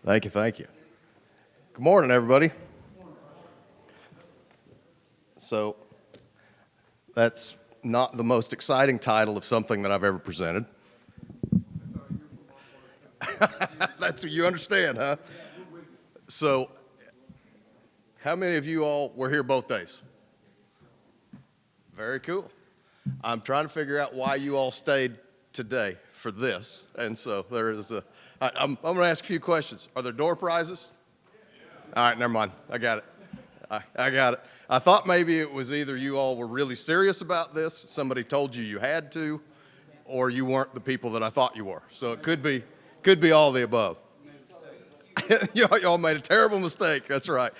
Thank you, thank you. Good morning, everybody. So that's not the most exciting title of something that I've ever presented. That's what you understand, huh? So how many of you all were here both days? Very cool. I'm trying to figure out why you all stayed today for this. And so I'm going to ask a few questions. Are there door prizes? All right, never mind. I got it. I got it. I thought maybe it was either you all were really serious about this, somebody told you had to, or you weren't the people that I thought you were. So it could be all the above. Y'all made a terrible mistake. That's right.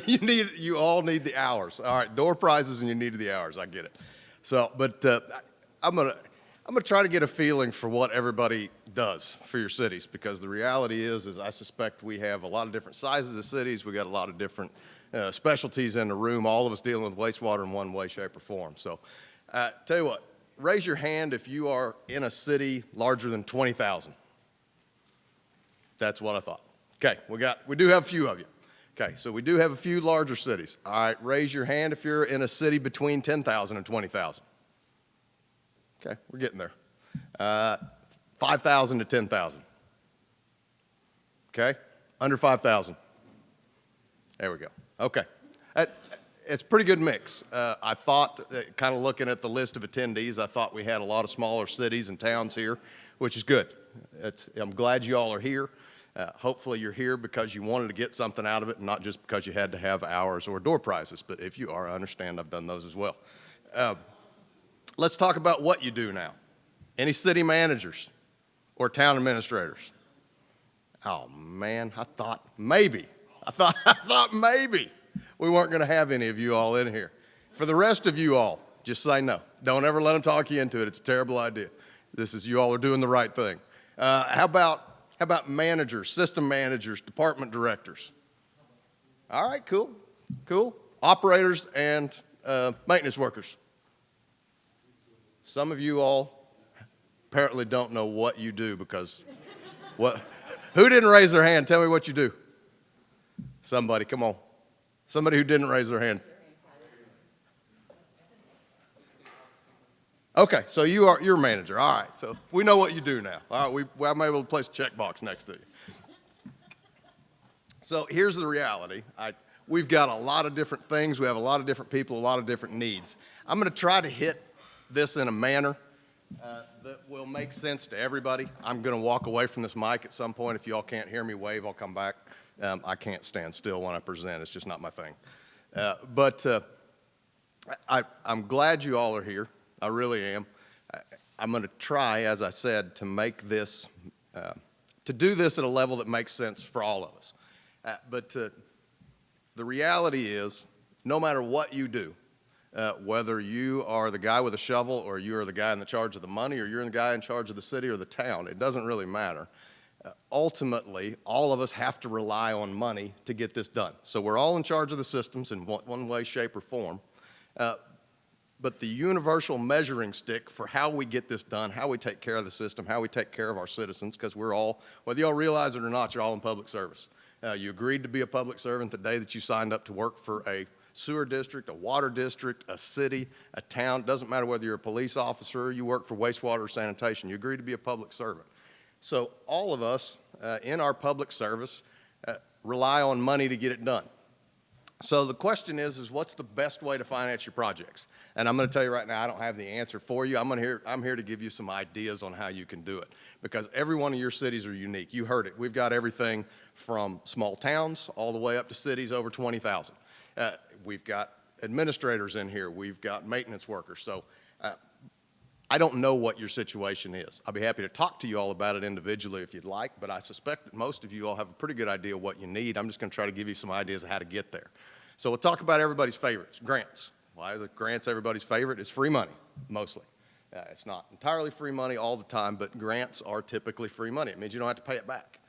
You all need the hours. All right, door prizes and you needed the hours. I get it. So, but I'm gonna try to get a feeling for what everybody does for your cities, because the reality is I suspect we have a lot of different sizes of cities. We got a lot of different specialties in the room. All of us dealing with wastewater in one way, shape, or form. So, tell you what, raise your hand if you are in a city larger than 20,000. That's what I thought. Okay, we do have a few of you. Okay, so we do have a few larger cities. All right, raise your hand if you're in a city between 10,000 and 20,000. Okay, we're getting there. 5,000 to 10,000. Okay, under 5,000. There we go. Okay, it's a pretty good mix. I thought, kind of looking at the list of attendees, I thought we had a lot of smaller cities and towns here, which is good. I'm glad you all are here. Hopefully you're here because you wanted to get something out of it, and not just because you had to have hours or door prizes. But if you are, I understand, I've done those as well. Let's talk about what you do now. Any city managers or town administrators? Oh man, I thought maybe we weren't going to have any of you all in here. For the rest of you all, just say no. Don't ever let them talk you into it. It's a terrible idea. You all are doing the right thing. How about managers, system managers, department directors? All right, cool. Operators and maintenance workers. Some of you all apparently don't know what you do, because who didn't raise their hand? Tell me what you do. Somebody, come on. Somebody who didn't raise their hand. Okay, so you're a manager. All right, so we know what you do now. All right, I'm able to place a checkbox next to you. So here's the reality. We've got a lot of different things. We have a lot of different people, a lot of different needs. I'm going to try to hit this in a manner that will make sense to everybody. I'm going to walk away from this mic at some point. If you all can't hear me wave, I'll come back. I can't stand still when I present. It's just not my thing. But I'm glad you all are here. I really am. I'm going to try, as I said, to make this, to do this at a level that makes sense for all of us. But the reality is, no matter what you do, whether you are the guy with a shovel, or you are the guy in charge of the money, or you're the guy in charge of the city or the town, it doesn't really matter. Ultimately, all of us have to rely on money to get this done. So we're all in charge of the systems in one way, shape, or form. But the universal measuring stick for how we get this done, how we take care of the system, how we take care of our citizens, because we're all, whether you all realize it or not, you're all in public service. You agreed to be a public servant the day that you signed up to work for a sewer district, a water district, a city, a town. It doesn't matter whether you're a police officer or you work for wastewater or sanitation. You agreed to be a public servant. So all of us in our public service rely on money to get it done. So the question is what's the best way to finance your projects? And I'm going to tell you right now, I don't have the answer for you. I'm here to give you some ideas on how you can do it, because every one of your cities are unique. You heard it. We've got everything from small towns all the way up to cities over 20,000. We've got administrators in here. We've got maintenance workers. So I don't know what your situation is. I'll be happy to talk to you all about it individually if you'd like, but I suspect that most of you all have a pretty good idea of what you need. I'm just going to try to give you some ideas of how to get there. So we'll talk about everybody's favorites, grants. Why are the grants everybody's favorite? It's free money, mostly. It's not entirely free money all the time, but grants are typically free money. It means you don't have to pay it back.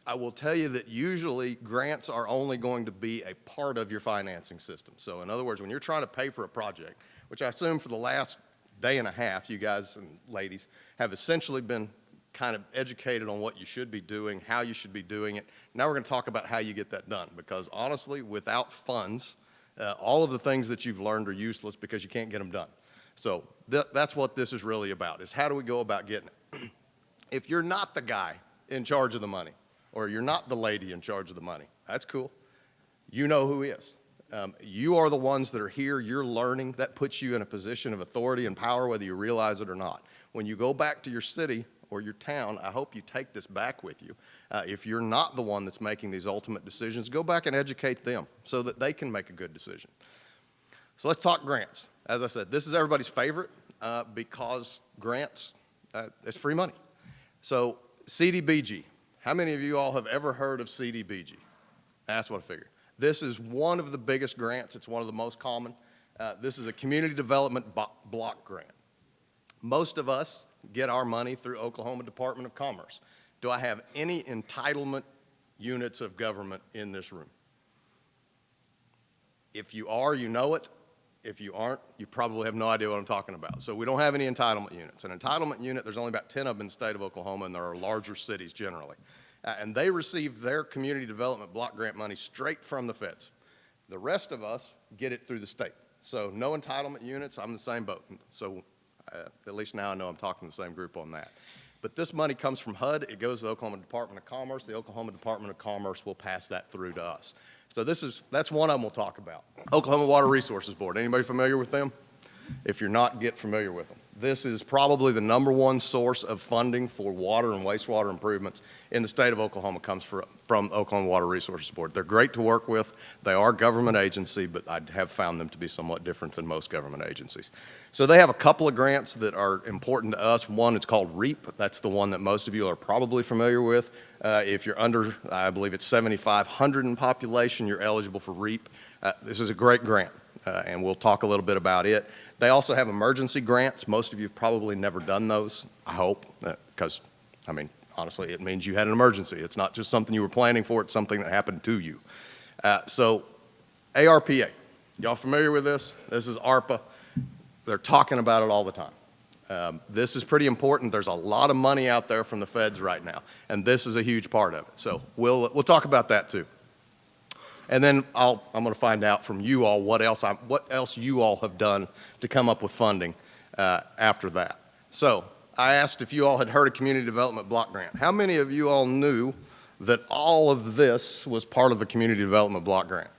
I will tell you that usually grants are only going to be a part of your financing system. So in other words, when you're trying to pay for a project, which I assume for the last day and a half, you guys and ladies have essentially been kind of educated on what you should be doing, how you should be doing it. Now we're going to talk about how you get that done, because honestly, without funds, all of the things that you've learned are useless because you can't get them done. So that's what this is really about, is how do we go about getting it? If you're not the guy in charge of the money, or you're not the lady in charge of the money, that's cool. You know who is. You are the ones that are here, you're learning. That puts you in a position of authority and power, whether you realize it or not. When you go back to your city or your town, I hope you take this back with you. If you're not the one that's making these ultimate decisions, go back and educate them so that they can make a good decision. So let's talk grants. As I said, this is everybody's favorite because grants, it's free money. So CDBG, how many of you all have ever heard of CDBG? That's what I figured. This is one of the biggest grants. It's one of the most common. This is a community development block grant. Most of us get our money through Oklahoma Department of Commerce. Do I have any entitlement units of government in this room? If you are, you know it. If you aren't, you probably have no idea what I'm talking about. So we don't have any entitlement units. An entitlement unit, there's only about 10 of them in the state of Oklahoma, and there are larger cities generally. And they receive their community development block grant money straight from the feds. The rest of us get it through the state. So no entitlement units, I'm in the same boat. So at least now I know I'm talking to the same group on that. But this money comes from HUD, it goes to the Oklahoma Department of Commerce. The Oklahoma Department of Commerce will pass that through to us. So that's one of them we'll talk about. Oklahoma Water Resources Board, anybody familiar with them? If you're not, get familiar with them. This is probably the #1 source of funding for water and wastewater improvements in the state of Oklahoma, comes from Oklahoma Water Resources Board. They're great to work with. They are a government agency, but I have found them to be somewhat different than most government agencies. So they have a couple of grants that are important to us. One is called REAP. That's the one that most of you are probably familiar with. If you're under, I believe it's 7,500 in population, you're eligible for REAP. This is a great grant, and we'll talk a little bit about it. They also have emergency grants. Most of you have probably never done those, I hope, because, I mean, honestly, it means you had an emergency. It's not just something you were planning for, it's something that happened to you. So ARPA, y'all familiar with this? This is ARPA. They're talking about it all the time. This is pretty important. There's a lot of money out there from the feds right now, and this is a huge part of it. So we'll talk about that too. And then I'm going to find out from you all what else you all have done to come up with funding after that. So I asked if you all had heard of Community Development Block Grant. How many of you all knew that all of this was part of a Community Development Block Grant?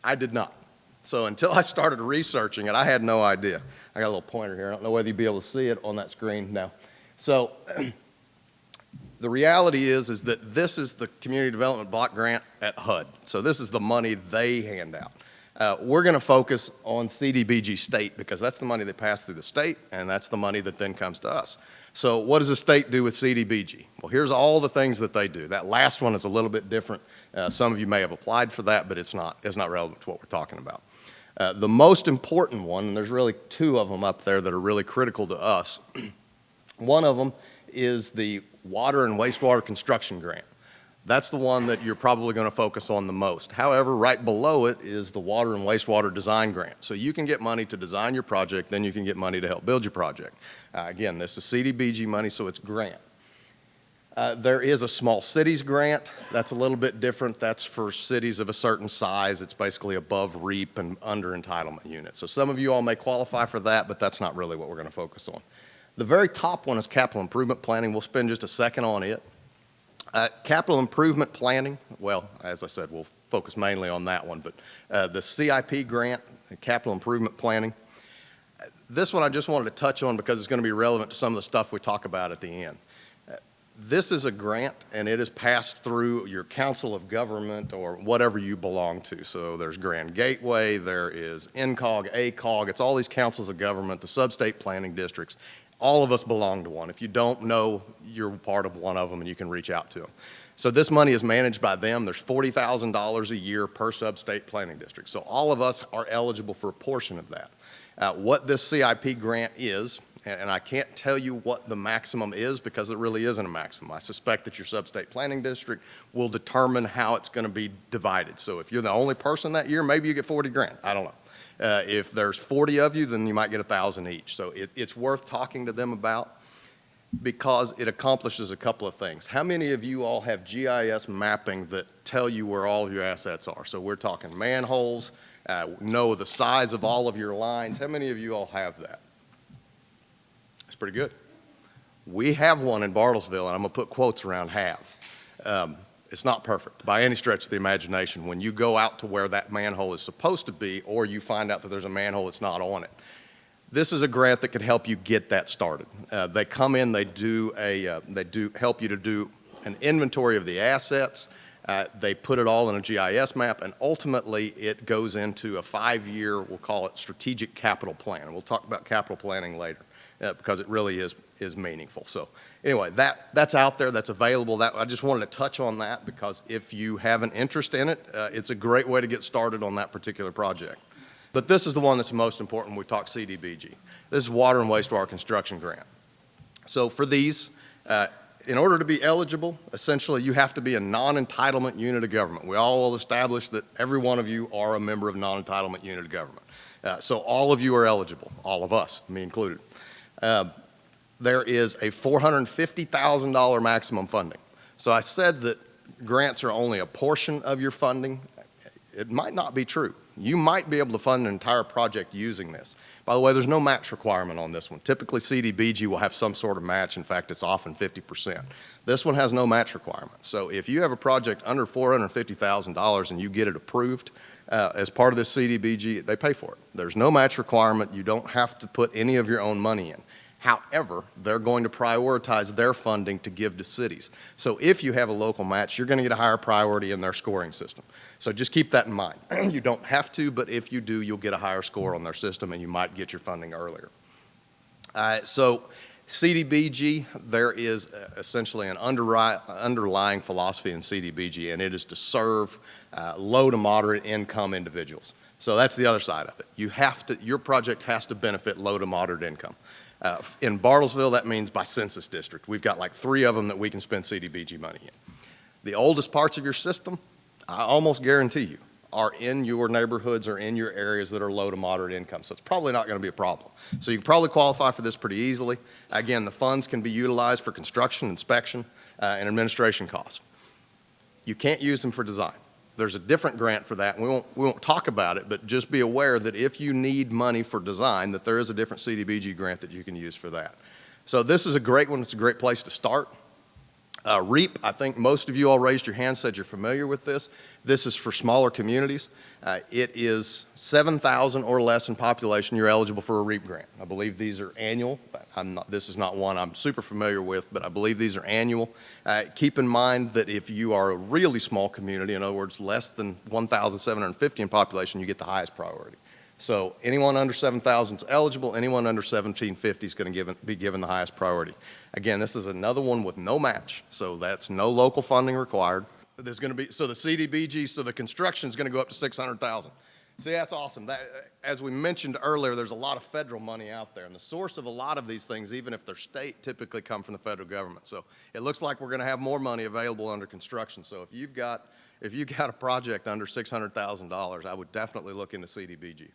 I did not. So until I started researching it, I had no idea. I got a little pointer here. I don't know whether you'll be able to see it on that screen now. So the reality is that this is the Community Development Block Grant at HUD. So this is the money they hand out. We're going to focus on CDBG state because that's the money they pass through the state, and that's the money that then comes to us. So what does the state do with CDBG? Well, here's all the things that they do. That last one is a little bit different. Some of you may have applied for that, but it's not relevant to what we're talking about. The most important one, and there's really two of them up there that are really critical to us. One of them is the Water and Wastewater Construction Grant. That's the one that you're probably going to focus on the most. However, right below it is the Water and Wastewater Design Grant. So you can get money to design your project, then you can get money to help build your project. Again, this is CDBG money, so it's grant. There is a Small Cities Grant. That's a little bit different. That's for cities of a certain size. It's basically above REAP and under entitlement units. So some of you all may qualify for that, but that's not really what we're going to focus on. The very top one is capital improvement planning. We'll spend just a second on it. Capital improvement planning, well, as I said, we'll focus mainly on that one, but the CIP grant, capital improvement planning, this one I just wanted to touch on because it's going to be relevant to some of the stuff we talk about at the end. This is a grant, and it is passed through your council of government or whatever you belong to. So there's Grand Gateway, there is NCOG, ACOG, it's all these councils of government, the sub-state planning districts. All of us belong to one. If you don't know, you're part of one of them and you can reach out to them. So this money is managed by them. There's $40,000 a year per sub-state planning district. So all of us are eligible for a portion of that. What this CIP grant is, and I can't tell you what the maximum is because it really isn't a maximum. I suspect that your sub-state planning district will determine how it's going to be divided. So if you're the only person that year, maybe you get 40 grand. I don't know. If there's 40 of you, then you might get 1,000 each. So it's worth talking to them about. because it accomplishes a couple of things. How many of you all have GIS mapping that tell you where all of your assets are? So we're talking manholes, know the size of all of your lines. How many of you all have that? That's pretty good. We have one in Bartlesville, and I'm going to put quotes around have. It's not perfect by any stretch of the imagination. When you go out to where that manhole is supposed to be, or you find out that there's a manhole that's not on it, this is a grant that could help you get that started. They come in, they do help you to do an inventory of the assets. They put it all in a GIS map, and ultimately it goes into a 5-year, we'll call it strategic capital plan. We'll talk about capital planning later because it really is meaningful. So anyway, that's out there, that's available. I just wanted to touch on that because if you have an interest in it, it's a great way to get started on that particular project. But this is the one that's the most important when we talk CDBG. This is Water and Wastewater Construction Grant. So for these, in order to be eligible, essentially you have to be a non-entitlement unit of government. We all will establish that every one of you are a member of non-entitlement unit of government. So all of you are eligible, all of us, me included. There is a $450,000 maximum funding. So I said that grants are only a portion of your funding. It might not be true. You might be able to fund an entire project using this. By the way, there's no match requirement on this one. Typically, CDBG will have some sort of match. In fact, it's often 50%. This one has no match requirement. So if you have a project under $450,000 and you get it approved as part of this CDBG, they pay for it. There's no match requirement. You don't have to put any of your own money in. However, they're going to prioritize their funding to give to cities. So if you have a local match, you're going to get a higher priority in their scoring system. So just keep that in mind. You don't have to, but if you do, you'll get a higher score on their system and you might get your funding earlier. So CDBG, there is essentially an underlying philosophy in CDBG, and it is to serve low to moderate income individuals. So that's the other side of it. Your project has to benefit low to moderate income. In Bartlesville, that means by census district. We've got like 3 of them that we can spend CDBG money in. The oldest parts of your system, I almost guarantee you, are in your neighborhoods or in your areas that are low to moderate income. So it's probably not going to be a problem. So you can probably qualify for this pretty easily. Again, the funds can be utilized for construction, inspection, and administration costs. You can't use them for design. There's a different grant for that, and we won't talk about it, but just be aware that if you need money for design, that there is a different CDBG grant that you can use for that. So this is a great one. It's a great place to start. REAP, I think most of you all raised your hand, said you're familiar with this. This is for smaller communities. It is 7,000 or less in population. You're eligible for a REAP grant. I believe these are annual. This is not one I'm super familiar with, but I believe these are annual. Keep in mind that if you are a really small community, in other words, less than 1,750 in population, you get the highest priority. So anyone under 7,000 is eligible. Anyone under 1,750 is going to be given the highest priority. Again, this is another one with no match, so that's no local funding required. There's going to be, so the CDBG, so the construction is going to go up to 600,000. See, that's awesome. As we mentioned earlier, there's a lot of federal money out there, and the source of a lot of these things, even if they're state, typically come from the federal government. So it looks like we're going to have more money available under construction. So if you've got a project under $600,000, I would definitely look into CDBG.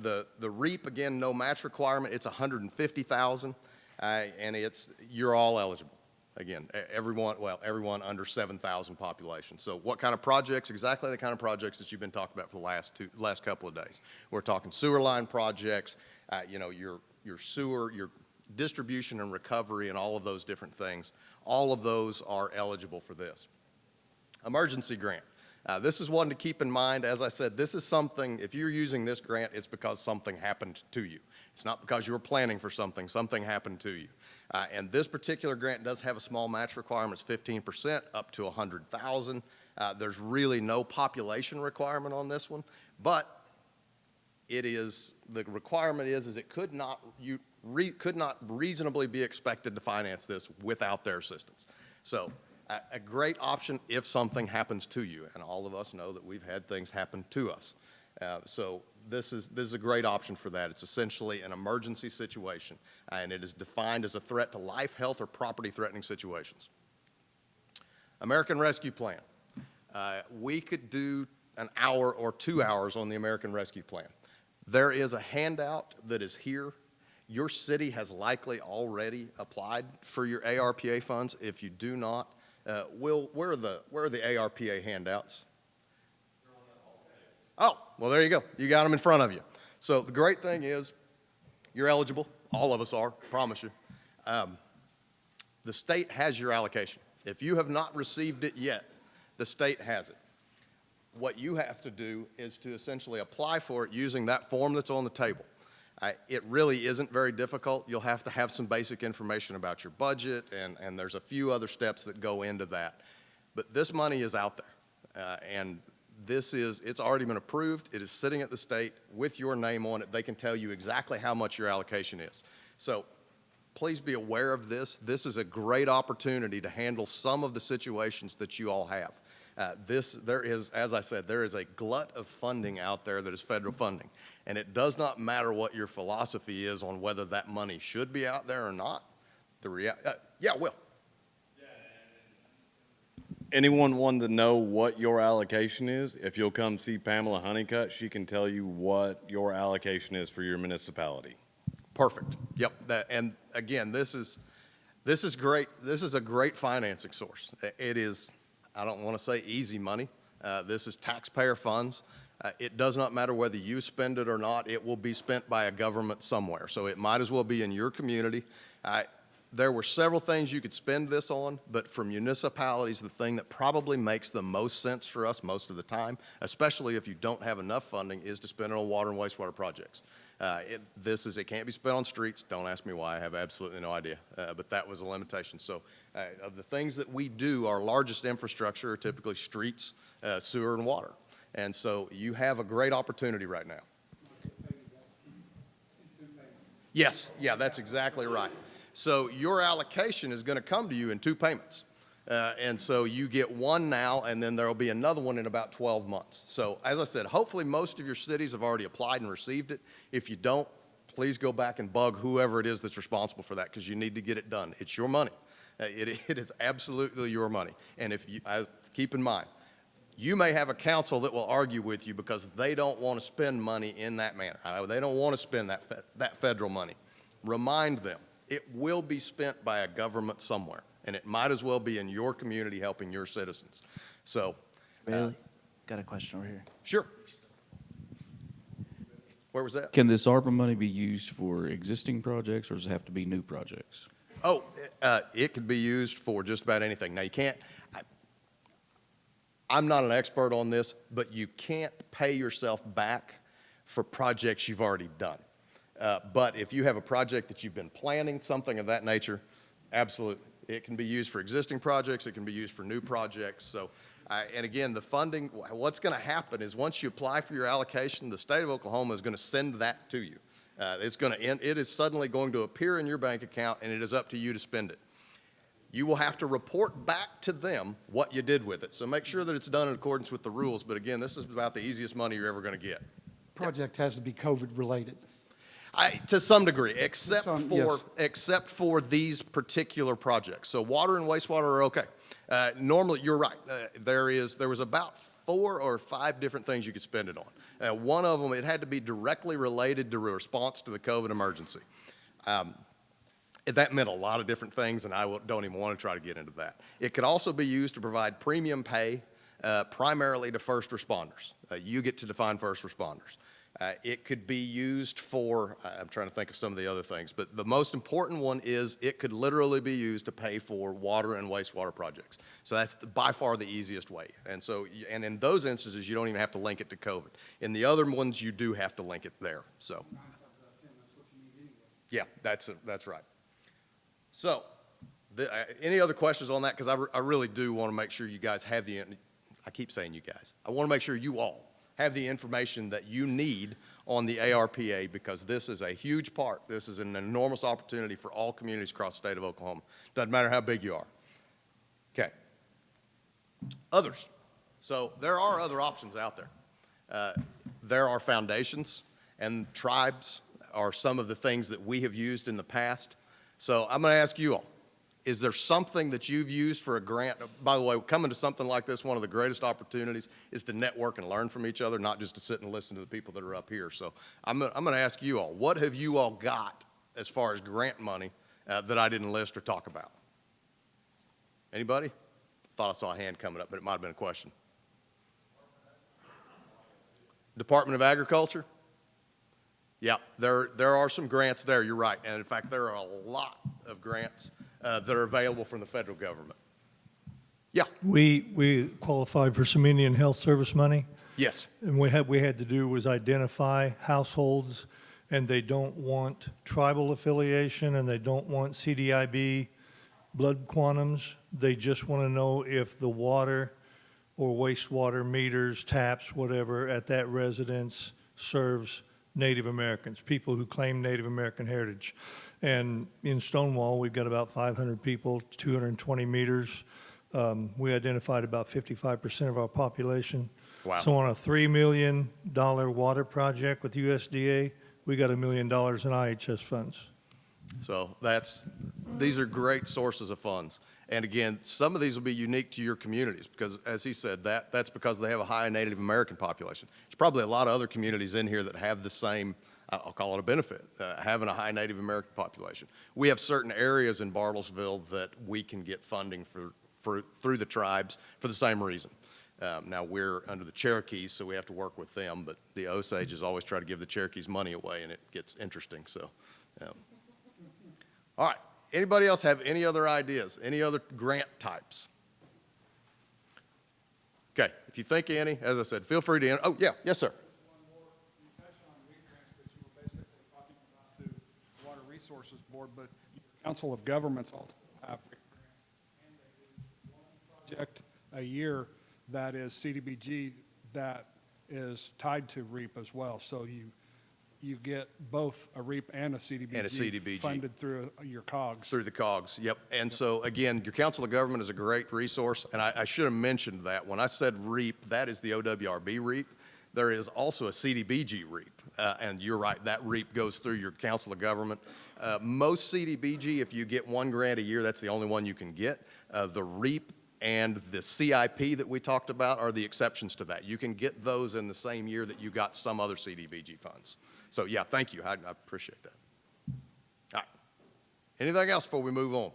The REAP, again, no match requirement. It's $150,000, and you're all eligible. Again, everyone under 7,000 population. So what kind of projects? Exactly the kind of projects that you've been talking about for the last couple of days. We're talking sewer line projects, your sewer, your distribution and recovery, and all of those different things. All of those are eligible for this. Emergency grant. This is one to keep in mind. As I said, this is something, if you're using this grant, it's because something happened to you. It's not because you were planning for something. Something happened to you. And this particular grant does have a small match requirement. It's 15% up to $100,000. There's really no population requirement on this one, but the requirement is it could not reasonably be expected to finance this without their assistance. So a great option if something happens to you, and all of us know that we've had things happen to us. So this is a great option for that. It's essentially an emergency situation, and it is defined as a threat to life, health, or property-threatening situations. American Rescue Plan. We could do an hour or 2 hours on the American Rescue Plan. There is a handout that is here. your city has likely already applied for your ARPA funds. If you do not, where are the ARPA handouts? Oh, well, there you go. You got them in front of you. So the great thing is you're eligible. All of us are, promise you. The state has your allocation. If you have not received it yet, the state has it. What you have to do is to essentially apply for it using that form that's on the table. It really isn't very difficult. You'll have to have some basic information about your budget, and there's a few other steps that go into that. But this money is out there, and it's already been approved. It is sitting at the state with your name on it. They can tell you exactly how much your allocation is. So please be aware of this. This is a great opportunity to handle some of the situations that you all have. As I said, there is a glut of funding out there that is federal funding. And it does not matter what your philosophy is on whether that money should be out there or not. Yeah, Will. Anyone wanting to know what your allocation is, if you'll come see Pamela Honeycutt, she can tell you what your allocation is for your municipality. Perfect. Yep. And again, this is great. This is a great financing source. It is, I don't want to say easy money. This is taxpayer funds. It does not matter whether you spend it or not. It will be spent by a government somewhere. So it might as well be in your community. There were several things you could spend this on, but for municipalities, the thing that probably makes the most sense for us most of the time, especially if you don't have enough funding, is to spend it on water and wastewater projects. It can't be spent on streets. Don't ask me why. I have absolutely no idea. But that was a limitation. So of the things that we do, our largest infrastructure are typically streets, sewer, and water. And so you have a great opportunity right now. Yes, yeah, that's exactly right. So your allocation is going to come to you in 2 payments. And so you get one now, and then there will be another one in about 12 months. So as I said, hopefully most of your cities have already applied and received it. If you don't, please go back and bug whoever it is that's responsible for that, because you need to get it done. It's your money. It is absolutely your money. And keep in mind, you may have a council that will argue with you because they don't want to spend money in that manner. They don't want to spend that federal money. Remind them, it will be spent by a government somewhere, and it might as well be in your community helping your citizens. So, Bailey, got a question over here. Sure. Where was that? Can this ARPA money be used for existing projects, or does it have to be new projects? Oh, it could be used for just about anything. Now, you can't, I'm not an expert on this, but you can't pay yourself back for projects you've already done. But if you have a project that you've been planning, something of that nature, absolutely. It can be used for existing projects. It can be used for new projects. So, and again, the funding, what's going to happen is once you apply for your allocation, the state of Oklahoma is going to send that to you. It is suddenly going to appear in your bank account, and it is up to you to spend it. You will have to report back to them what you did with it. So make sure that it's done in accordance with the rules. But again, this is about the easiest money you're ever going to get. Project has to be COVID related. To some degree, except Yes. for these particular projects. So water and wastewater are okay. Normally, you're right. There was about 4 or 5 different things you could spend it on. One of them, it had to be directly related to a response to the COVID emergency. That meant a lot of different things, and I don't even want to try to get into that. It could also be used to provide premium pay, primarily to first responders. You get to define first responders. It could be used for, I'm trying to think of some of the other things, but the most important one is it could literally be used to pay for water and wastewater projects. So that's by far the easiest way. And so, and in those instances, you don't even have to link it to COVID. In the other ones, you do have to link it there. So, yeah, that's right. So, any other questions on that? Because I really do want to make sure you guys have I keep saying you guys. I want to make sure you all have the information that you need on the ARPA, because this is a huge part. This is an enormous opportunity for all communities across the state of Oklahoma. Doesn't matter how big you are. Okay. Others. So there are other options out there. There are foundations, and tribes are some of the things that we have used in the past. So I'm going to ask you all, is there something that you've used for a grant? By the way, coming to something like this, one of the greatest opportunities is to network and learn from each other, not just to sit and listen to the people that are up here. So I'm going to ask you all, what have you all got as far as grant money that I didn't list or talk about? Anybody? Thought I saw a hand coming up, but it might have been a question. Department of Agriculture? Yeah, there are some grants there, you're right. And in fact, there are a lot of grants that are available from the federal government. Yeah, We qualified for some Indian Health Service money, yes, and we had to do was identify households, and they don't want tribal affiliation, and they don't want CDIB blood quantums. They just want to know if the water or wastewater meters, taps, whatever, at that residence serves Native Americans, people who claim Native American heritage. And in Stonewall, we've got about 500 people, 220 meters. We identified about 55% of our population. Wow. So on a $3 million water project with USDA, we got $1 million in IHS funds. so these are great sources of funds. And again, some of these will be unique to your communities because, as he said, that's because they have a high Native American population. There's probably a lot of other communities in here that have the same, I'll call it a benefit, having a high Native American population. We have certain areas in Bartlesville that we can get funding through the tribes for the same reason. Now, we're under the Cherokees, so we have to work with them, but the Osages always try to give the Cherokees money away, and it gets interesting. So, all right. Anybody else have any other ideas, any other grant types? Okay, if you think of any, as I said, feel free to, oh, yeah, yes, sir. One more, you touched on REAP grants, but you were basically talking about the Water Resources Board, but your Council of Governments also have REAP grants, and they do one project a year that is CDBG that is tied to REAP as well. So you get both a REAP and a CDBG. And a CDBG. Funded through your COGS. Through the COGS, yep. And so, again, your Council of Government is a great resource, and I should have mentioned that. When I said REAP, that is the OWRB REAP. There is also a CDBG REAP, and you're right, that REAP goes through your Council of Government. Most CDBG, if you get one grant a year, that's the only one you can get. The REAP and the CIP that we talked about are the exceptions to that. You can get those in the same year that you got some other CDBG funds. So, yeah, thank you. I appreciate that. All right. Anything else before we move on?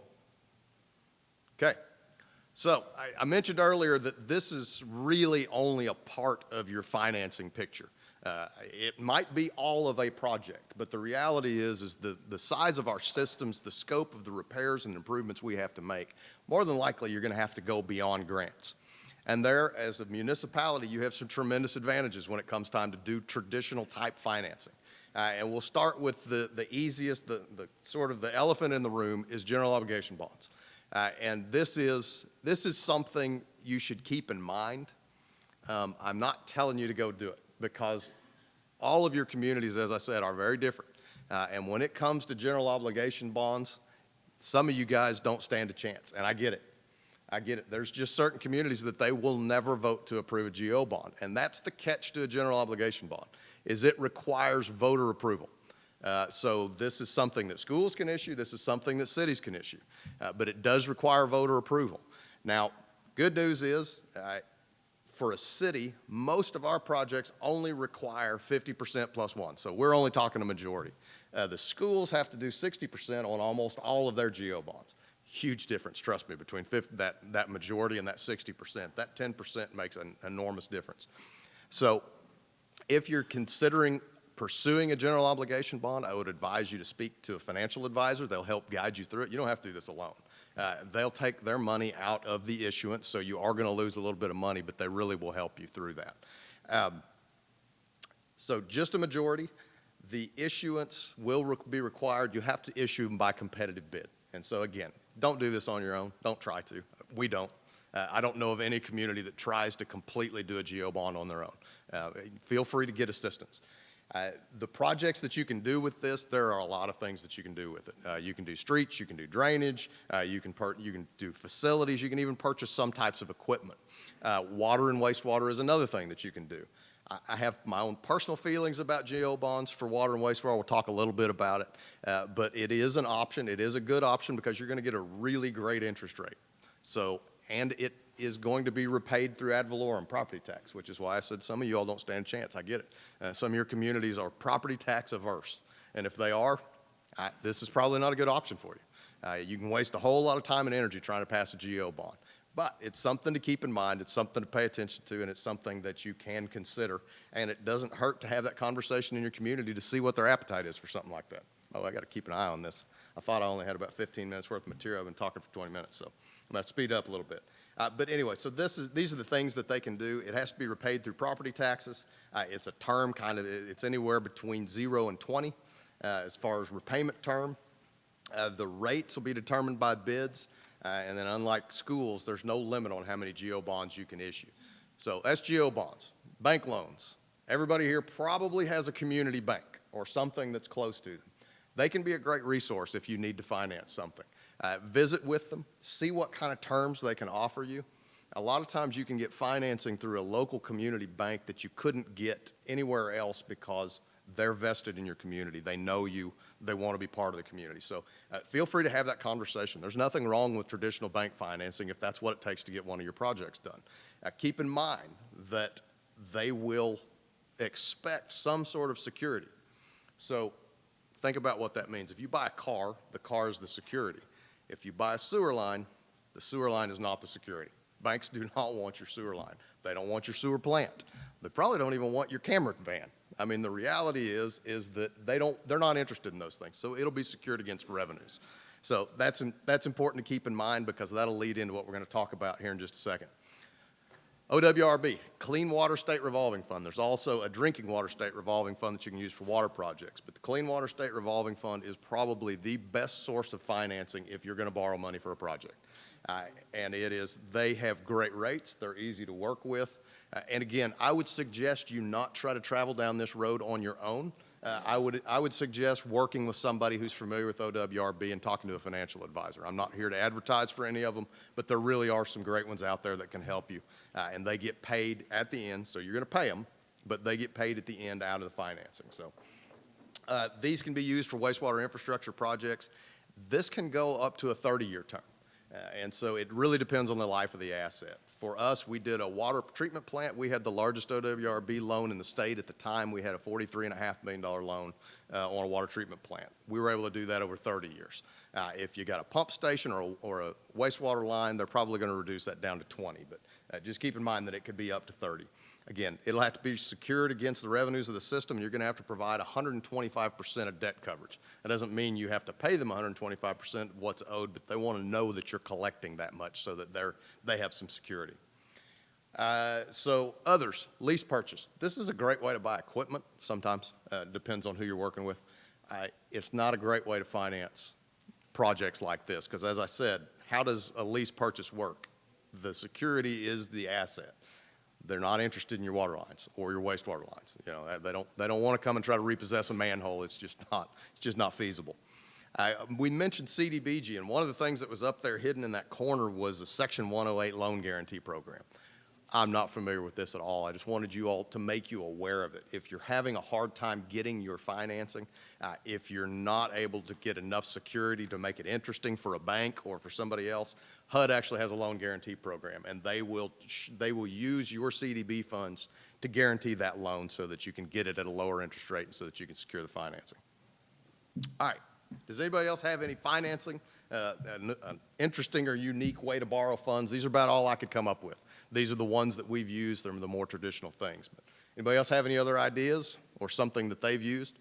Okay. So I mentioned earlier that this is really only a part of your financing picture. It might be all of a project, but the reality is the size of our systems, the scope of the repairs and improvements we have to make, more than likely you're going to have to go beyond grants. And there, as a municipality, you have some tremendous advantages when it comes time to do traditional type financing. And we'll start with the easiest, the sort of the elephant in the room is general obligation bonds. And this is something you should keep in mind. I'm not telling you to go do it because all of your communities, as I said, are very different. And when it comes to general obligation bonds, some of you guys don't stand a chance, and I get it. I get it. There's just certain communities that they will never vote to approve a GO bond, and that's the catch to a general obligation bond, is it requires voter approval. So this is something that schools can issue. This is something that cities can issue, but it does require voter approval. Now, good news is, for a city, most of our projects only require 50% plus one, so we're only talking a majority. The schools have to do 60% on almost all of their GO bonds. Huge difference, trust me, between that majority and that 60%. That 10% makes an enormous difference. So if you're considering pursuing a general obligation bond, I would advise you to speak to a financial advisor. They'll help guide you through it. You don't have to do this alone. They'll take their money out of the issuance, so you are going to lose a little bit of money, but they really will help you through that. So just a majority. The issuance will be required. You have to issue them by competitive bid. And so again, don't do this on your own. Don't try to. We don't. I don't know of any community that tries to completely do a GO bond on their own. Feel free to get assistance. The projects that you can do with this, there are a lot of things that you can do with it. You can do streets, you can do drainage, you can do facilities, you can even purchase some types of equipment. Water and wastewater is another thing that you can do. I have my own personal feelings about GO bonds for water and wastewater. We'll talk a little bit about it, but it is an option. It is a good option because you're going to get a really great interest rate. So, and it is going to be repaid through ad valorem property tax, which is why I said some of you all don't stand a chance. I get it. Some of your communities are property tax averse, and if they are, This is probably not a good option for you. You can waste a whole lot of time and energy trying to pass a GO bond. But it's something to keep in mind, it's something to pay attention to, and it's something that you can consider. And it doesn't hurt to have that conversation in your community to see what their appetite is for something like that. Oh, I got to keep an eye on this. I thought I only had about 15 minutes worth of material. I've been talking for 20 minutes, so I'm going to speed up a little bit. But anyway, so these are the things that they can do. It has to be repaid through property taxes. It's a term it's anywhere between 0 and 20 as far as repayment term. The rates will be determined by bids. And then unlike schools, there's no limit on how many GO bonds you can issue. So SGO bonds, bank loans. Everybody here probably has a community bank or something that's close to them. They can be a great resource if you need to finance something. Visit with them, see what kind of terms they can offer you. A lot of times you can get financing through a local community bank that you couldn't get anywhere else because they're vested in your community. They know you. They want to be part of the community. So feel free to have that conversation. There's nothing wrong with traditional bank financing if that's what it takes to get one of your projects done. Keep in mind that they will expect some sort of security. So think about what that means. If you buy a car, the car is the security. If you buy a sewer line, the sewer line is not the security. Banks do not want your sewer line. They don't want your sewer plant. They probably don't even want your camera van. I mean, the reality is that they're not interested in those things. So it'll be secured against revenues. So that's important to keep in mind because that'll lead into what we're going to talk about here in just a second. OWRB, Clean Water State Revolving Fund. There's also a Drinking Water State Revolving Fund that you can use for water projects. But the Clean Water State Revolving Fund is probably the best source of financing if you're going to borrow money for a project. And they have great rates. They're easy to work with. And again, I would suggest you not try to travel down this road on your own. I would suggest working with somebody who's familiar with OWRB and talking to a financial advisor. I'm not here to advertise for any of them, but there really are some great ones out there that can help you. And they get paid at the end, so you're going to pay them, but they get paid at the end out of the financing. So these can be used for wastewater infrastructure projects. This can go up to a 30-year term. And so it really depends on the life of the asset. For us, we did a water treatment plant. We had the largest OWRB loan in the state at the time. We had a $43.5 million loan on a water treatment plant. We were able to do that over 30 years. If you got a pump station or a wastewater line, they're probably going to reduce that down to 20. But just keep in mind that it could be up to 30. Again, it'll have to be secured against the revenues of the system. You're going to have to provide 125% of debt coverage. That doesn't mean you have to pay them 125% of what's owed, but they want to know that you're collecting that much so that they have some security. So others, lease purchase. This is a great way to buy equipment sometimes. Depends on who you're working with. It's not a great way to finance projects like this because, as I said, how does a lease purchase work? The security is the asset. They're not interested in your water lines or your wastewater lines. You know, they don't want to come and try to repossess a manhole. It's just not feasible. We mentioned CDBG, and one of the things that was up there hidden in that corner was a Section 108 loan guarantee program. I'm not familiar with this at all. I just wanted you all to make you aware of it. If you're having a hard time getting your financing, if you're not able to get enough security to make it interesting for a bank or for somebody else, HUD actually has a loan guarantee program, and they will use your CDB funds to guarantee that loan so that you can get it at a lower interest rate and so that you can secure the financing. All right. Does anybody else have any financing, an interesting or unique way to borrow funds? These are about all I could come up with. These are the ones that we've used. They're the more traditional things. But anybody else have any other ideas or something that they've used?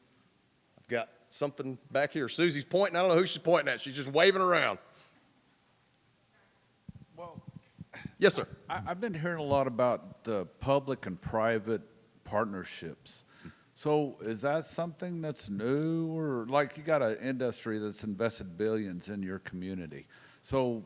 I've got something back here. Susie's pointing. I don't know who she's pointing at. She's just waving around. Well, Yes, sir. I've been hearing a lot about the public and private partnerships. So is that something that's new, or like you got an industry that's invested billions in your community? So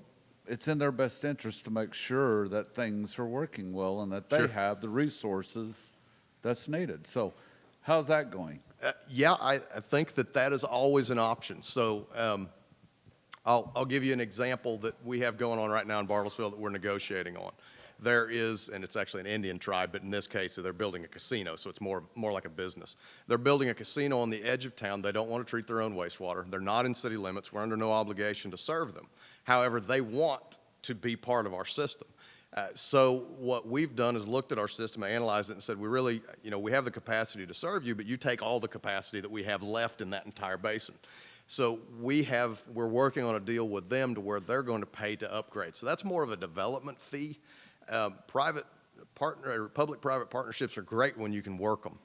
it's in their best interest to make sure that things are working well and that they have the resources that's needed. So how's that going? Yeah, I think that is always an option. So I'll give you an example that we have going on right now in Bartlesville that we're negotiating on. There is, and it's actually an Indian tribe, but in this case, they're building a casino, so it's more like a business. They're building a casino on the edge of town. They don't want to treat their own wastewater. They're not in city limits. We're under no obligation to serve them. However, they want to be part of our system. So what we've done is looked at our system, analyzed it, and said, we really, we have the capacity to serve you, but you take all the capacity that we have left in that entire basin. So we're working on a deal with them to where they're going to pay to upgrade. So that's more of a development fee. Public-private partnerships are great when you can work them.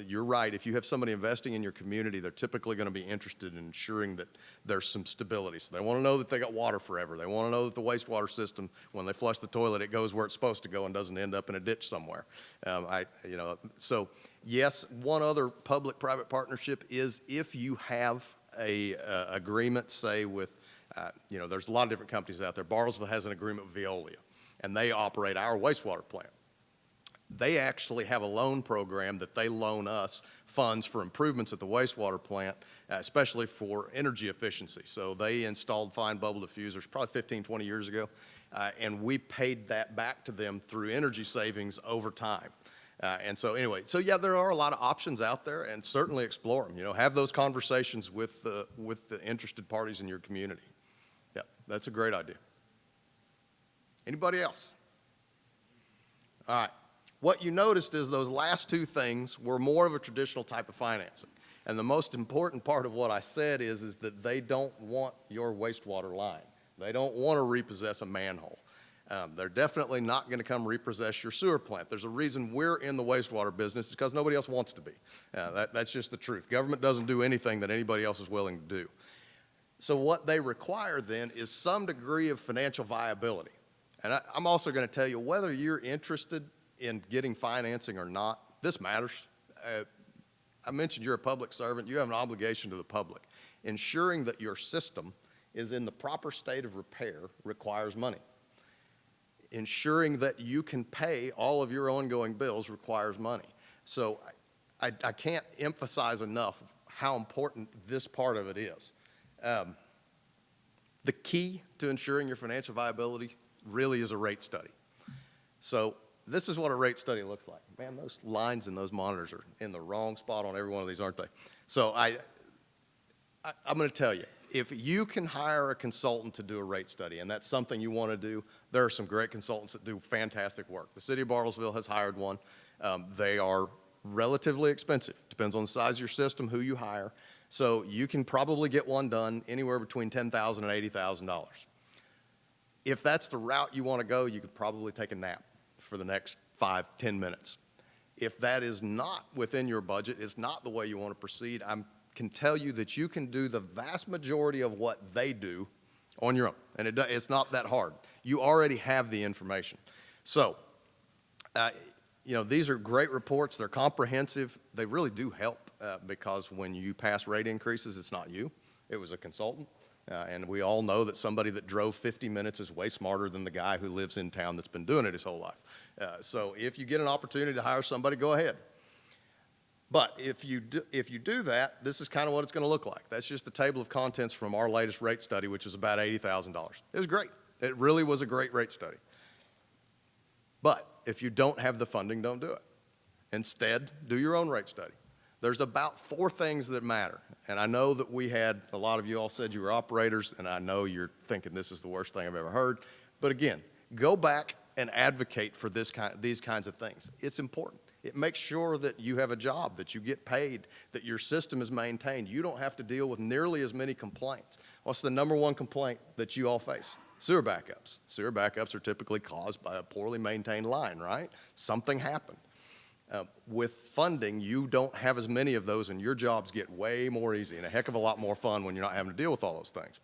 You're right, if you have somebody investing in your community, they're typically going to be interested in ensuring that there's some stability. So they want to know that they got water forever. They want to know that the wastewater system, when they flush the toilet, it goes where it's supposed to go and doesn't end up in a ditch somewhere. So yes, one other public-private partnership is if you have a agreement, say with, there's a lot of different companies out there. Bartlesville has an agreement with Veolia, and they operate our wastewater plant. They actually have a loan program that they loan us funds for improvements at the wastewater plant, especially for energy efficiency. So they installed fine bubble diffusers probably 15, 20 years ago, and we paid that back to them through energy savings over time. And so anyway, so yeah, there are a lot of options out there, and certainly explore them. Have those conversations with the interested parties in your community. Yeah, that's a great idea. Anybody else? All right. What you noticed is those last two things were more of a traditional type of financing. And the most important part of what I said is that they don't want your wastewater line. They don't want to repossess a manhole. They're definitely not going to come repossess your sewer plant. There's a reason we're in the wastewater business. It's because nobody else wants to be. That's just the truth. Government doesn't do anything that anybody else is willing to do. So what they require then is some degree of financial viability. And I'm also going to tell you, whether you're interested in getting financing or not, this matters. I mentioned you're a public servant. You have an obligation to the public. Ensuring that your system is in the proper state of repair requires money. Ensuring that you can pay all of your ongoing bills requires money. So I can't emphasize enough how important this part of it is. The key to ensuring your financial viability really is a rate study. So this is what a rate study looks like. Man, those lines and those monitors are in the wrong spot on every one of these, aren't they? So I'm going to tell you, if you can hire a consultant to do a rate study, and that's something you want to do, there are some great consultants that do fantastic work. The city of Bartlesville has hired one. They are relatively expensive. Depends on the size of your system, who you hire. So you can probably get one done anywhere between $10,000 and $80,000. If that's the route you want to go, you could probably take a nap for the next 5-10 minutes. If that is not within your budget, is not the way you want to proceed, I can tell you that you can do the vast majority of what they do on your own, and it's not that hard. You already have the information. So, these are great reports. They're comprehensive. They really do help because when you pass rate increases, it's not you. It was a consultant. And we all know that somebody that drove 50 minutes is way smarter than the guy who lives in town that's been doing it his whole life. So if you get an opportunity to hire somebody, go ahead. But if you do that, this is kind of what it's going to look like. That's just the table of contents from our latest rate study, which is about $80,000. It was great. It really was a great rate study. But if you don't have the funding, don't do it. Instead, do your own rate study. There's about 4 things that matter. And I know that a lot of you all said you were operators, and I know you're thinking this is the worst thing I've ever heard. But again, go back and advocate for these kinds of things. It's important. It makes sure that you have a job, that you get paid, that your system is maintained. You don't have to deal with nearly as many complaints. What's the number one complaint that you all face? Sewer backups. Sewer backups are typically caused by a poorly maintained line, right? Something happened. With funding, you don't have as many of those, and your jobs get way more easy and a heck of a lot more fun when you're not having to deal with all those things.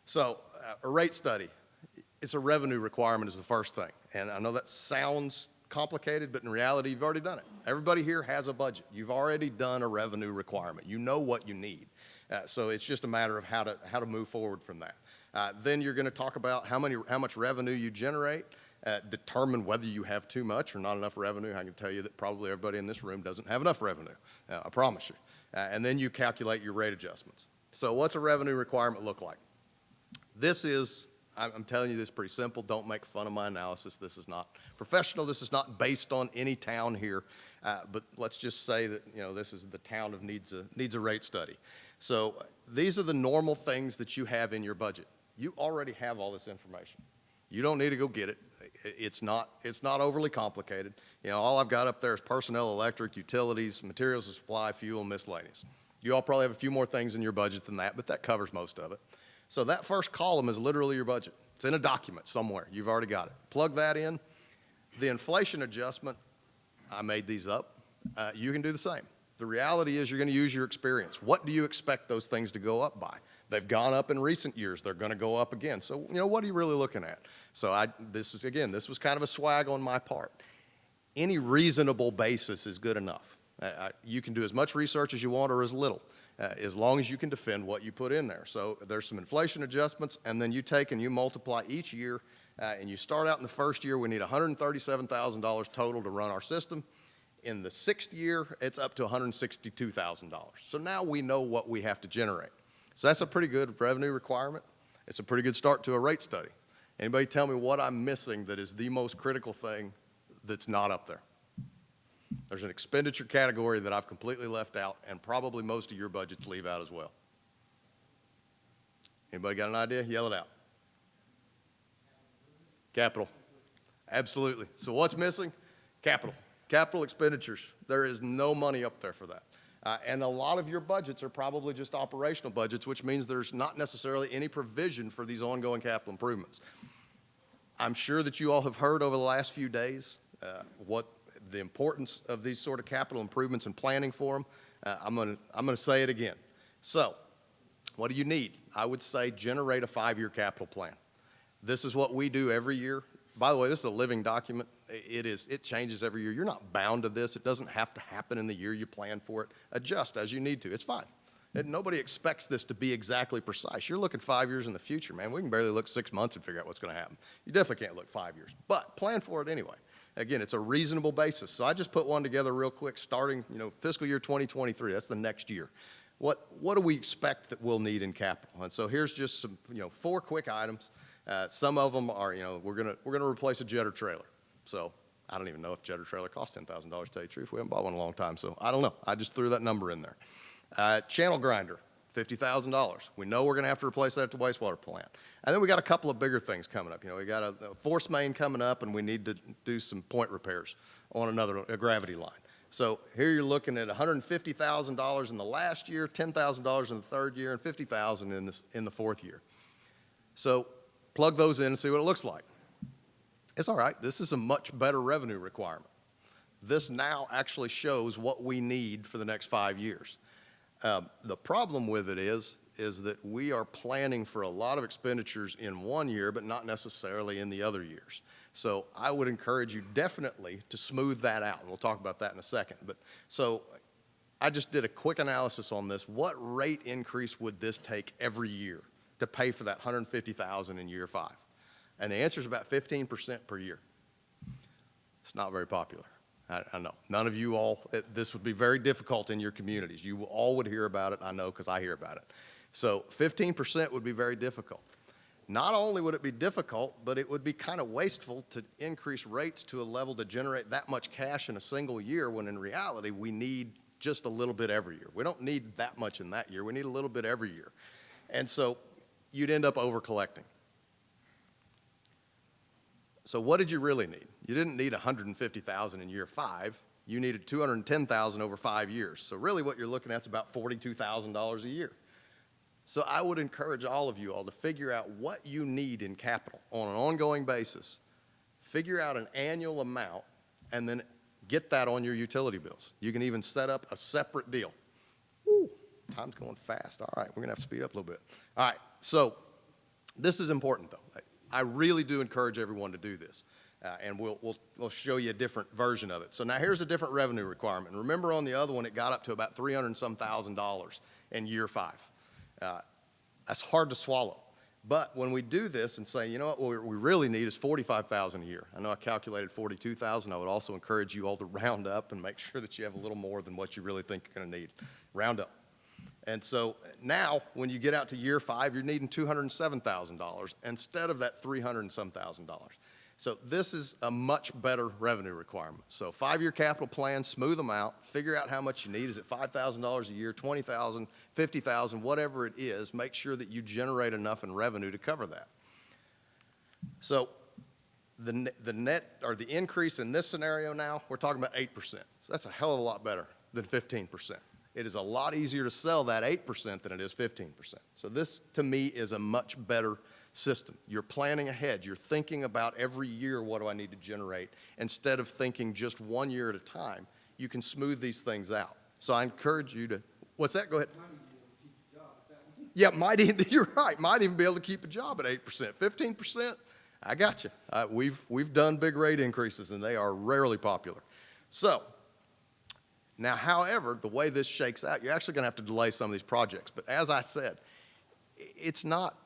So a rate study, it's a revenue requirement is the first thing. And I know that sounds complicated, but in reality, you've already done it. Everybody here has a budget. You've already done a revenue requirement. You know what you need. So it's just a matter of how to move forward from that. Then you're going to talk about how much revenue you generate. Determine whether you have too much or not enough revenue. I can tell you that probably everybody in this room doesn't have enough revenue, I promise you. And then you calculate your rate adjustments. So what's a revenue requirement look like? This is, I'm telling you this is pretty simple. Don't make fun of my analysis. This is not professional. This is not based on any town here. But let's just say that, this is the town of needs a rate study. So these are the normal things that you have in your budget. You already have all this information. You don't need to go get it. It's not overly complicated. All I've got up there is personnel, electric, utilities, materials and supply, fuel, miscellaneous. You all probably have a few more things in your budget than that, but that covers most of it. So that first column is literally your budget. It's in a document somewhere. You've already got it. Plug that in. The inflation adjustment, I made these up. You can do the same. The reality is you're going to use your experience. What do you expect those things to go up by? They've gone up in recent years. They're going to go up again. So, what are you really looking at? So this was kind of a swag on my part. Any reasonable basis is good enough. You can do as much research as you want or as little, as long as you can defend what you put in there. So there's some inflation adjustments, and then you take and you multiply each year, and you start out in the first year, we need $137,000 total to run our system. In the sixth year, it's up to $162,000. So now we know what we have to generate. So that's a pretty good revenue requirement. It's a pretty good start to a rate study. Anybody tell me what I'm missing that is the most critical thing that's not up there? There's an expenditure category that I've completely left out, and probably most of your budgets leave out as well. Anybody got an idea? Yell it out. Capital. Absolutely. So what's missing? Capital. Capital expenditures. There is no money up there for that. And a lot of your budgets are probably just operational budgets, which means there's not necessarily any provision for these ongoing capital improvements. I'm sure that you all have heard over the last few days what the importance of these sort of capital improvements and planning for them. I'm gonna say it again. So, what do you need? I would say generate a 5-year capital plan. This is what we do every year. By the way, this is a living document. It changes every year. You're not bound to this. It doesn't have to happen in the year you plan for it. Adjust as you need to. It's fine. Nobody expects this to be exactly precise. You're looking 5 years in the future, man. We can barely look 6 months and figure out what's going to happen. You definitely can't look 5 years, but plan for it anyway. Again, it's a reasonable basis. So I just put one together real quick, starting, fiscal year 2023. That's the next year. What do we expect that we'll need in capital? And so here's just some, 4 quick items. Some of them are, we're gonna replace a jetter trailer. So I don't even know if jetter trailer costs $10,000, to tell you the truth. We haven't bought one in a long time, so I don't know. I just threw that number in there. Channel grinder, $50,000. We know we're gonna have to replace that at the wastewater plant. And then we got a couple of bigger things coming up. We got a force main coming up, and we need to do some point repairs on a gravity line. So here you're looking at $150,000 in the last year, $10,000 in the third year, and $50,000 in the fourth year. So plug those in and see what it looks like. It's all right. This is a much better revenue requirement. This now actually shows what we need for the next 5 years. The problem with it is that we are planning for a lot of expenditures in one year, but not necessarily in the other years. So I would encourage you definitely to smooth that out. And we'll talk about that in a second. But so I just did a quick analysis on this. What rate increase would this take every year to pay for that $150,000 in year 5? And the answer is about 15% per year. It's not very popular. I know. None of you all, this would be very difficult in your communities. You all would hear about it, I know, because I hear about it. So 15% would be very difficult. Not only would it be difficult, but it would be kind of wasteful to increase rates to a level to generate that much cash in a single year, when in reality we need just a little bit every year. We don't need that much in that year. We need a little bit every year. And so you'd end up over collecting. So what did you really need? You didn't need $150,000 in year 5. You needed $210,000 over 5 years. So really what you're looking at is about $42,000 a year. So I would encourage all of you all to figure out what you need in capital on an ongoing basis. Figure out an annual amount and then get that on your utility bills. You can even set up a separate deal. Woo, time's going fast. All right, we're gonna have to speed up a little bit. All right, so this is important though. I really do encourage everyone to do this. And we'll show you a different version of it. So now here's a different revenue requirement. Remember on the other one, it got up to about $300 and some thousand in year 5. That's hard to swallow. But when we do this and say, what we really need is $45,000 a year. I know I calculated $42,000. I would also encourage you all to round up and make sure that you have a little more than what you really think you're gonna need. Round up. And so now, when you get out to year 5, you're needing $207,000 instead of that $300 and some thousand. So this is a much better revenue requirement. So 5-year capital plan, smooth them out, figure out how much you need. Is it $5,000 a year, $20,000, $50,000, whatever it is, make sure that you generate enough in revenue to cover that. So the net, or the increase in this scenario now, we're talking about 8%. So that's a hell of a lot better than 15%. It is a lot easier to sell that 8% than it is 15%. So this, to me, is a much better system. You're planning ahead. You're thinking about every year, what do I need to generate? Instead of thinking just 1 year at a time, you can smooth these things out. So I encourage you to, what's that? Go ahead. Yeah, might even, you're right, might even be able to keep a job at 8%. 15%, I got you. We've done big rate increases, and they are rarely popular. So, now, however, the way this shakes out, you're actually going to have to delay some of these projects. But as I said, it's not,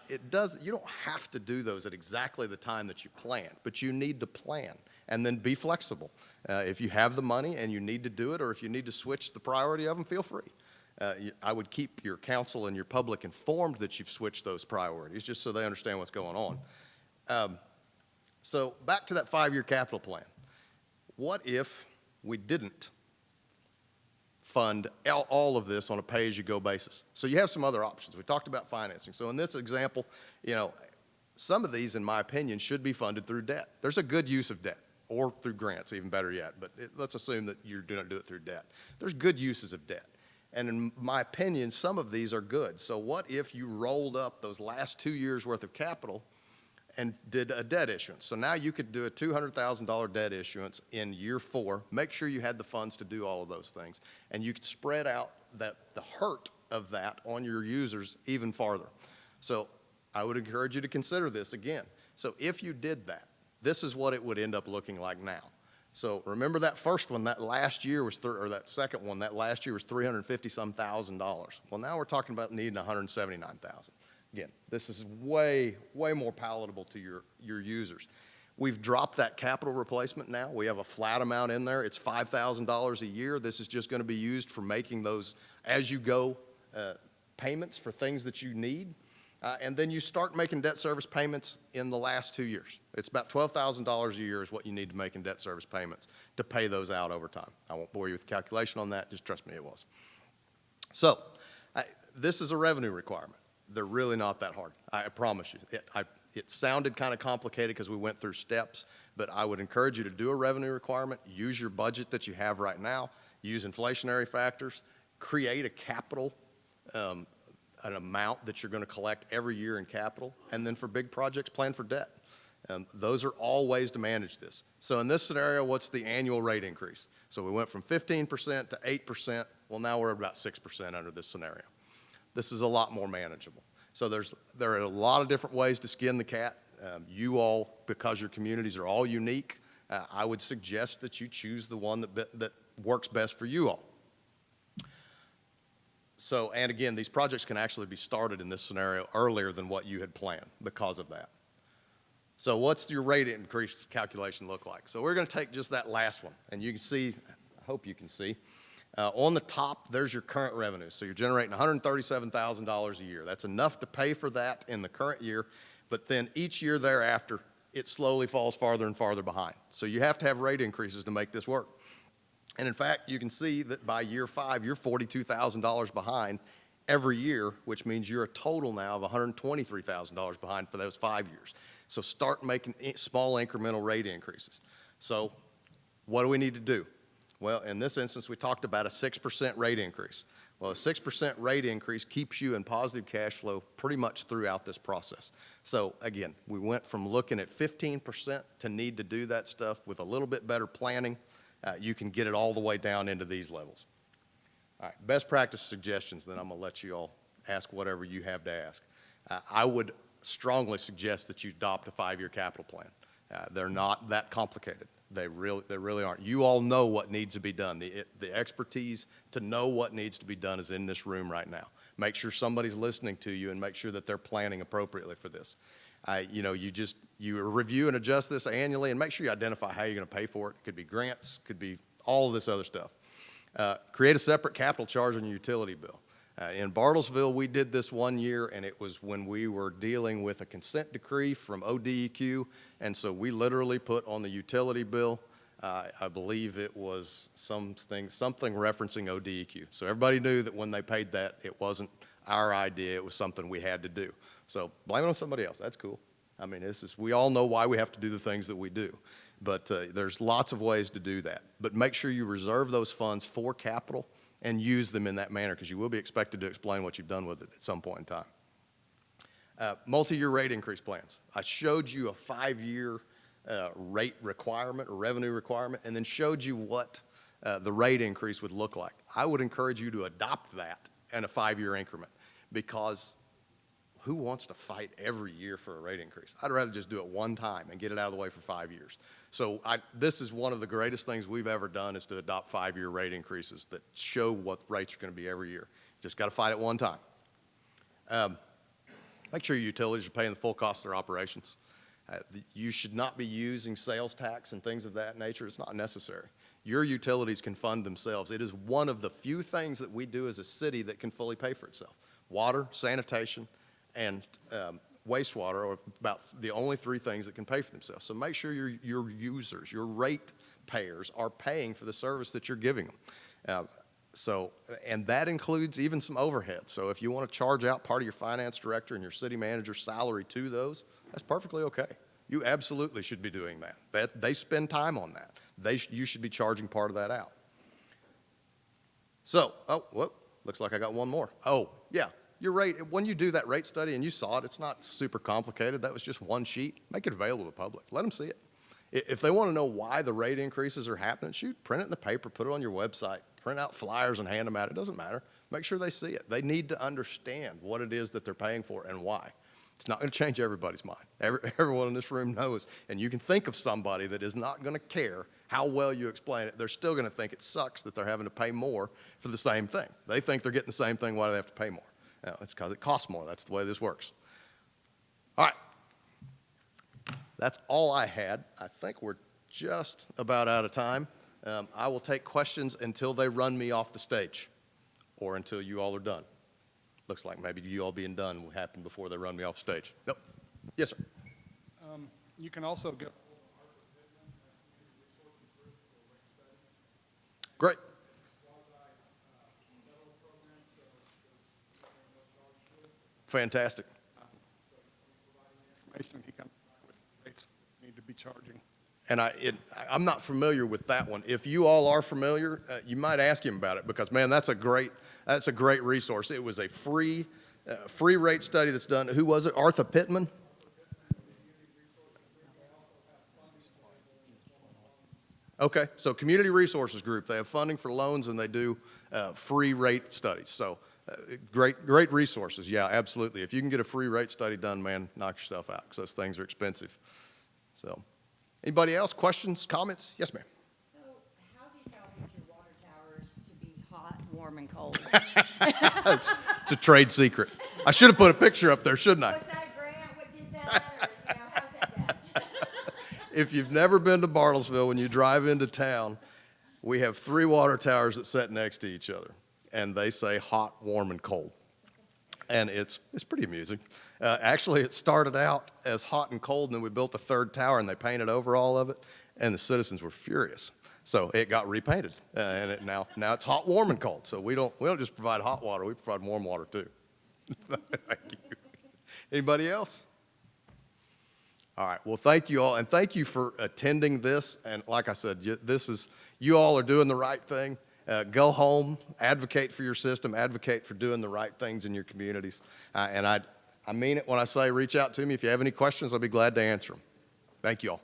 you don't have to do those at exactly the time that you plan, but you need to plan and then be flexible. If you have the money and you need to do it, or if you need to switch the priority of them, feel free. I would keep your council and your public informed that you've switched those priorities, just so they understand what's going on. So back to that 5-year capital plan. What if we didn't fund all of this on a pay-as-you-go basis? So you have some other options. We talked about financing. So in this example, some of these, in my opinion, should be funded through debt. There's a good use of debt, or through grants, even better yet. But let's assume that you do not do it through debt. There's good uses of debt. And in my opinion, some of these are good. So what if you rolled up those last 2 years' worth of capital and did a debt issuance? So now you could do a $200,000 debt issuance in year 4. Make sure you had the funds to do all of those things. And you could spread out the hurt of that on your users even farther. So I would encourage you to consider this again. So if you did that, this is what it would end up looking like now. So remember that first one, that last year was, or that second one, that last year was $350-some-thousand. Well, now we're talking about needing $179,000. Again, this is way, way more palatable to your users. We've dropped that capital replacement now. We have a flat amount in there. It's $5,000 a year. This is just going to be used for making those as-you-go payments for things that you need. And then you start making debt service payments in the last 2 years. It's about $12,000 a year is what you need to make in debt service payments to pay those out over time. I won't bore you with the calculation on that. Just trust me, it was. So this is a revenue requirement. They're really not that hard. I promise you. It sounded kind of complicated because we went through steps, but I would encourage you to do a revenue requirement. Use your budget that you have right now. Use inflationary factors. Create a capital an amount that you're going to collect every year in capital, and then for big projects, plan for debt. Those are all ways to manage this. So in this scenario, what's the annual rate increase? So we went from 15% to 8%. Well, now we're at about 6% under this scenario. This is a lot more manageable. So there are a lot of different ways to skin the cat. You all, because your communities are all unique, I would suggest that you choose the one that works best for you all. So, and again, these projects can actually be started in this scenario earlier than what you had planned because of that. So what's your rate increase calculation look like? So we're going to take just that last one, and you can see, I hope you can see, on the top, there's your current revenue. So you're generating $137,000 a year. That's enough to pay for that in the current year, but then each year thereafter, it slowly falls farther and farther behind. So you have to have rate increases to make this work. And in fact, you can see that by year 5, you're $42,000 behind every year, which means you're a total now of $123,000 behind for those 5 years. So start making small incremental rate increases. So what do we need to do? Well, in this instance, we talked about a 6% rate increase. Well, a 6% rate increase keeps you in positive cash flow pretty much throughout this process. So again, we went from looking at 15% to need to do that stuff with a little bit better planning. You can get it all the way down into these levels. All right, best practice suggestions, then I'm going to let you all ask whatever you have to ask. I would strongly suggest that you adopt a 5-year capital plan. They're not that complicated. They really aren't. You all know what needs to be done. The expertise to know what needs to be done is in this room right now. Make sure somebody's listening to you and make sure that they're planning appropriately for this. You review and adjust this annually and make sure you identify how you're going to pay for it. It could be grants, could be all of this other stuff. Create a separate capital charge on your utility bill. In Bartlesville, we did this 1 year, and it was when we were dealing with a consent decree from ODEQ, and so we literally put on the utility bill, I believe it was something referencing ODEQ. So everybody knew that when they paid that, it wasn't our idea, it was something we had to do. So blame it on somebody else. That's cool. I mean, we all know why we have to do the things that we do. But there's lots of ways to do that. But make sure you reserve those funds for capital and use them in that manner, because you will be expected to explain what you've done with it at some point in time. Multi-year rate increase plans. I showed you a 5-year rate requirement or revenue requirement, and then showed you what the rate increase would look like. I would encourage you to adopt that in a 5-year increment, because who wants to fight every year for a rate increase? I'd rather just do it one time and get it out of the way for 5 years. So this is one of the greatest things we've ever done, is to adopt 5-year rate increases that show what rates are going to be every year. Just got to fight it one time. Make sure your utilities are paying the full cost of their operations. You should not be using sales tax and things of that nature. It's not necessary. Your utilities can fund themselves. It is one of the few things that we do as a city that can fully pay for itself. Water, sanitation, and wastewater are about the only 3 things that can pay for themselves. So make sure your users, your rate payers, are paying for the service that you're giving them. And that includes even some overhead. So if you want to charge out part of your finance director and your city manager's salary to those, that's perfectly okay. You absolutely should be doing that. They spend time on that. You should be charging part of that out. So, looks like I got one more. Oh, yeah, your rate, when you do that rate study, and you saw it, it's not super complicated. That was just one sheet. Make it available to the public. Let them see it. If they want to know why the rate increases are happening, print it in the paper, put it on your website, print out flyers and hand them out. It doesn't matter. Make sure they see it. They need to understand what it is that they're paying for and why. It's not going to change everybody's mind. Everyone in this room knows, and you can think of somebody that is not going to care how well you explain it. They're still going to think it sucks that they're having to pay more for the same thing. They think they're getting the same thing. Why do they have to pay more? No, it's because it costs more. That's the way this works. All right. That's all I had. I think we're just about out of time. I will take questions until they run me off the stage, or until you all are done. Looks like maybe you all being done will happen before they run me off stage. Nope. Yes, sir. You can also get Great. Fantastic. information he can with rates need to be charging. And I'm not familiar with that one. If you all are familiar, you might ask him about it, because, man, that's a great resource. It was a free rate study that's done. Who was it? Arthur Pittman? Okay, so Community Resources Group, they have funding for loans, and they do free rate studies. So great resources. Yeah, absolutely. If you can get a free rate study done, man, knock yourself out, because those things are expensive. So anybody else? Questions, comments? Yes, ma'am. So how did y'all get your water towers to be hot, warm, and cold? It's a trade secret. I should have put a picture up there, shouldn't I? Was that a grant? What did that? Or, how's that done? If you've never been to Bartlesville, when you drive into town, we have 3 water towers that sit next to each other, and they say hot, warm, and cold. And it's pretty amusing. Actually, it started out as hot and cold, and then we built a 3rd tower, and they painted over all of it, and the citizens were furious. So it got repainted, and now it's hot, warm, and cold. So we don't just provide hot water; we provide warm water too. Thank you. Anybody else? All right. Well, thank you all, and thank you for attending this. And like I said, you all are doing the right thing. Go home, advocate for your system, advocate for doing the right things in your communities. And I mean it when I say reach out to me. If you have any questions, I'll be glad to answer them. Thank you all.